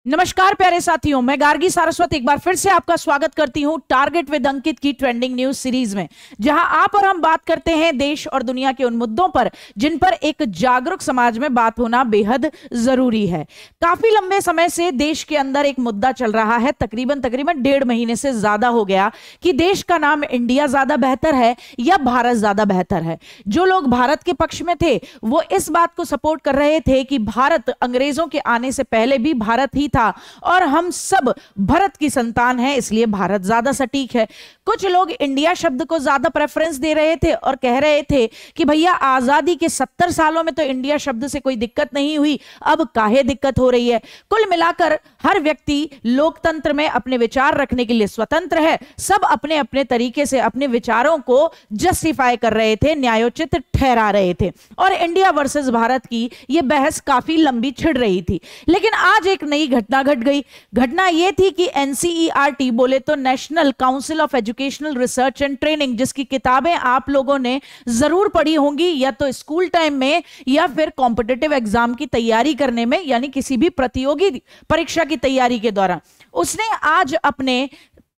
नमस्कार प्यारे साथियों, मैं गार्गी सारस्वत एक बार फिर से आपका स्वागत करती हूं टारगेट विद अंकित की ट्रेंडिंग न्यूज सीरीज में, जहां आप और हम बात करते हैं देश और दुनिया के उन मुद्दों पर जिन पर एक जागरूक समाज में बात होना बेहद जरूरी है। काफी लंबे समय से देश के अंदर एक मुद्दा चल रहा है, तकरीबन 1.5 महीने से ज्यादा हो गया, कि देश का नाम इंडिया ज्यादा बेहतर है या भारत ज्यादा बेहतर है। जो लोग भारत के पक्ष में थे वो इस बात को सपोर्ट कर रहे थे कि भारत अंग्रेजों के आने से पहले भी भारत ही था और हम सब भारत की संतान हैं, इसलिए भारत ज्यादा सटीक है। कुछ लोग इंडिया शब्द को ज्यादा प्रेफरेंस दे रहे थे और कह रहे थे कि भैया आजादी के 70 सालों में तो इंडिया शब्द से कोई दिक्कत नहीं हुई, अब काहे दिक्कत हो रही है। कुल मिलाकर हर व्यक्ति लोकतंत्र में अपने विचार रखने के लिए स्वतंत्र है, सब अपने अपने तरीके से अपने विचारों को जस्टिफाई कर रहे थे, न्यायोचित ठहरा रहे थे, और इंडिया वर्सेस भारत की यह बहस काफी लंबी छिड़ रही थी। लेकिन आज एक नई घटना घट गई। घटना यह थी कि एनसीईआरटी, बोले तो national council of educational research and training, जिसकी किताबें आप लोगों ने जरूर पढ़ी होंगी या तो स्कूल टाइम में या फिर कॉम्पिटिटिव एग्जाम की तैयारी करने में, यानी किसी भी प्रतियोगी परीक्षा की तैयारी के दौरान, उसने आज अपने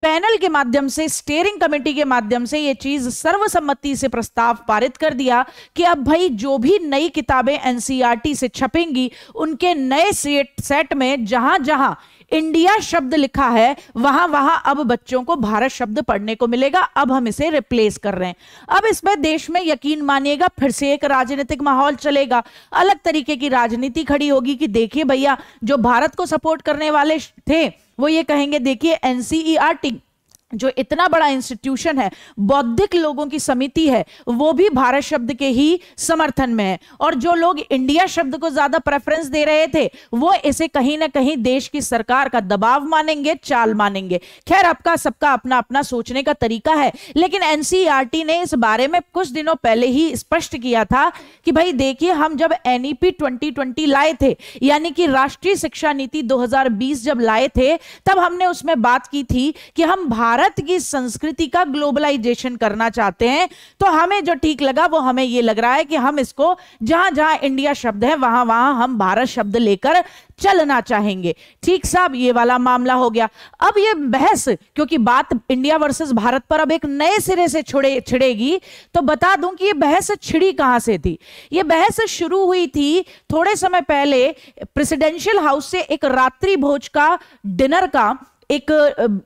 पैनल के माध्यम से, स्टीयरिंग कमेटी के माध्यम से यह चीज सर्वसम्मति से प्रस्ताव पारित कर दिया कि अब भाई जो भी नई किताबें एनसीईआरटी से छपेंगी उनके नए सेट में जहां जहां इंडिया शब्द लिखा है वहां वहां अब बच्चों को भारत शब्द पढ़ने को मिलेगा। अब हम इसे रिप्लेस कर रहे हैं। अब इसमें देश में यकीन मानिएगा फिर से एक राजनीतिक माहौल चलेगा, अलग तरीके की राजनीति खड़ी होगी कि देखिए भैया, जो भारत को सपोर्ट करने वाले थे वो ये कहेंगे देखिए एनसीईआरटी जो इतना बड़ा इंस्टीट्यूशन है, बौद्धिक लोगों की समिति है, वो भी भारत शब्द के ही समर्थन में है, और जो लोग इंडिया शब्द को ज्यादा प्रेफरेंस दे रहे थे वो इसे कहीं ना कहीं देश की सरकार का दबाव मानेंगे, चाल मानेंगे। खैर, आपका सबका अपना अपना सोचने का तरीका है, लेकिन एनसीईआरटी ने इस बारे में कुछ दिनों पहले ही स्पष्ट किया था कि भाई देखिए, हम जब एनईपी 2020 लाए थे, यानी कि राष्ट्रीय शिक्षा नीति 2020 जब लाए थे, तब हमने उसमें बात की थी कि हम भारत की संस्कृति का ग्लोबलाइजेशन करना चाहते हैं। तो हमें जो ठीक लगा वो हमें ये लग रहा है कि हम इसको जहां जहां इंडिया शब्द है वहां वहां हम भारत शब्द लेकर चलना चाहेंगे। ठीक साहब, ये वाला मामला हो गया। अब ये बहस, क्योंकि बात इंडिया वर्सेस भारत पर अब एक नए सिरे से छिड़ेगी, तो बता दूं कि ये बहस छिड़ी कहां से थी। ये बहस शुरू हुई थी थोड़े समय पहले प्रेसिडेंशियल हाउस से एक रात्रि भोज का, डिनर का एक,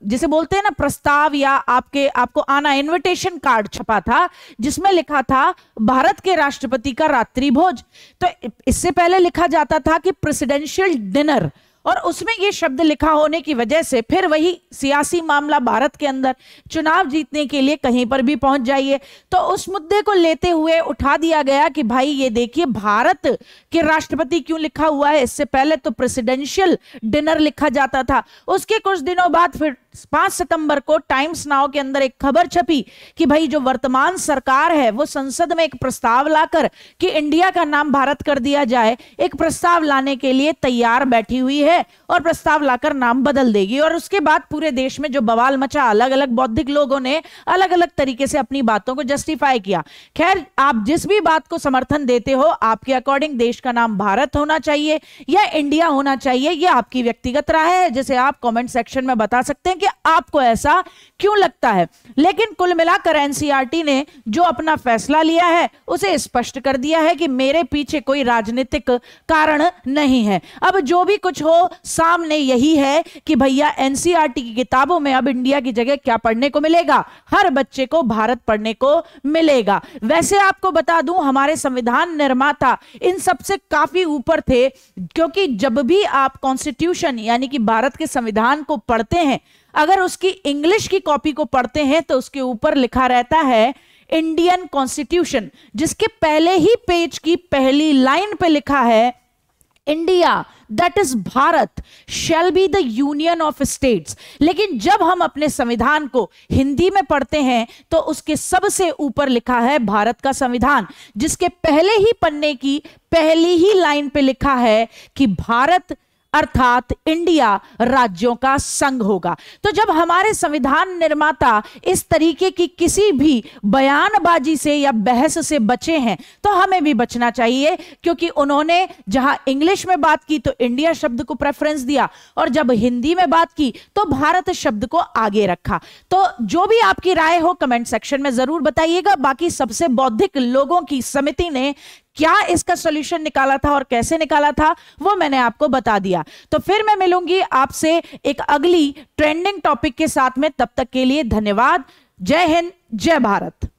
जिसे बोलते हैं ना प्रस्ताव, या आपको आना, इनविटेशन कार्ड छपा था जिसमें लिखा था भारत के राष्ट्रपति का रात्रि भोज। तो इससे पहले लिखा जाता था कि प्रेसिडेंशियल डिनर, और उसमें यह शब्द लिखा होने की वजह से फिर वही सियासी मामला, भारत के अंदर चुनाव जीतने के लिए कहीं पर भी पहुंच जाइए, तो उस मुद्दे को लेते हुए उठा दिया गया कि भाई ये देखिए, भारत के राष्ट्रपति क्यों लिखा हुआ है, इससे पहले तो प्रेसिडेंशियल डिनर लिखा जाता था। उसके कुछ दिनों बाद फिर 5 सितंबर को टाइम्स नाउ के अंदर एक खबर छपी कि भाई जो वर्तमान सरकार है वो संसद में एक प्रस्ताव लाकर कि इंडिया का नाम भारत कर दिया जाए, एक प्रस्ताव लाने के लिए तैयार बैठी हुई है और प्रस्ताव लाकर नाम बदल देगी। और उसके बाद पूरे देश में जो बवाल मचा, अलग अलग बौद्धिक लोगों ने अलग अलग तरीके से अपनी बातों को जस्टिफाई किया। खैर, आप जिस भी बात को समर्थन देते हो, आपके अकॉर्डिंग देश का नाम भारत होना चाहिए या इंडिया होना चाहिए, यह आपकी व्यक्तिगत राय है, जिसे आप कमेंट सेक्शन में बता सकते हैं कि आपको ऐसा क्यों लगता है। लेकिन कुल मिलाकर एनसीईआरटी ने जो अपना फैसला लिया है उसे स्पष्ट कर दिया है कि मेरे पीछे कोई राजनीतिक कारण नहीं है। अब जो भी कुछ हो, सामने यही है कि भैया एनसीईआरटी की किताबों में अब इंडिया की जगह क्या पढ़ने को मिलेगा, हर बच्चे को भारत पढ़ने को मिलेगा। वैसे आपको बता दूं, हमारे संविधान निर्माता इन सबसे काफी ऊपर थे, क्योंकि जब भी आप कॉन्स्टिट्यूशन यानी कि भारत के संविधान को पढ़ते हैं, अगर उसकी इंग्लिश की कॉपी को पढ़ते हैं तो उसके ऊपर लिखा रहता है इंडियन कॉन्स्टिट्यूशन, जिसके पहले ही पेज की पहली लाइन पे लिखा है India, that is Bharat, shall be the union of states. लेकिन जब हम अपने संविधान को हिंदी में पढ़ते हैं तो उसके सबसे ऊपर लिखा है भारत का संविधान, जिसके पहले ही पन्ने की पहली ही लाइन पे लिखा है कि भारत अर्थात इंडिया राज्यों का संघ होगा। तो जब हमारे संविधान निर्माता इस तरीके की किसी भी बयानबाजी से या बहस से बचे हैं तो हमें भी बचना चाहिए, क्योंकि उन्होंने जहां इंग्लिश में बात की तो इंडिया शब्द को प्रेफरेंस दिया और जब हिंदी में बात की तो भारत शब्द को आगे रखा। तो जो भी आपकी राय हो कमेंट सेक्शन में जरूर बताइएगा। बाकी सबसे बौद्धिक लोगों की समिति ने क्या इसका सॉल्यूशन निकाला था और कैसे निकाला था वो मैंने आपको बता दिया। तो फिर मैं मिलूंगी आपसे एक अगली ट्रेंडिंग टॉपिक के साथ में, तब तक के लिए धन्यवाद। जय हिंद, जय भारत।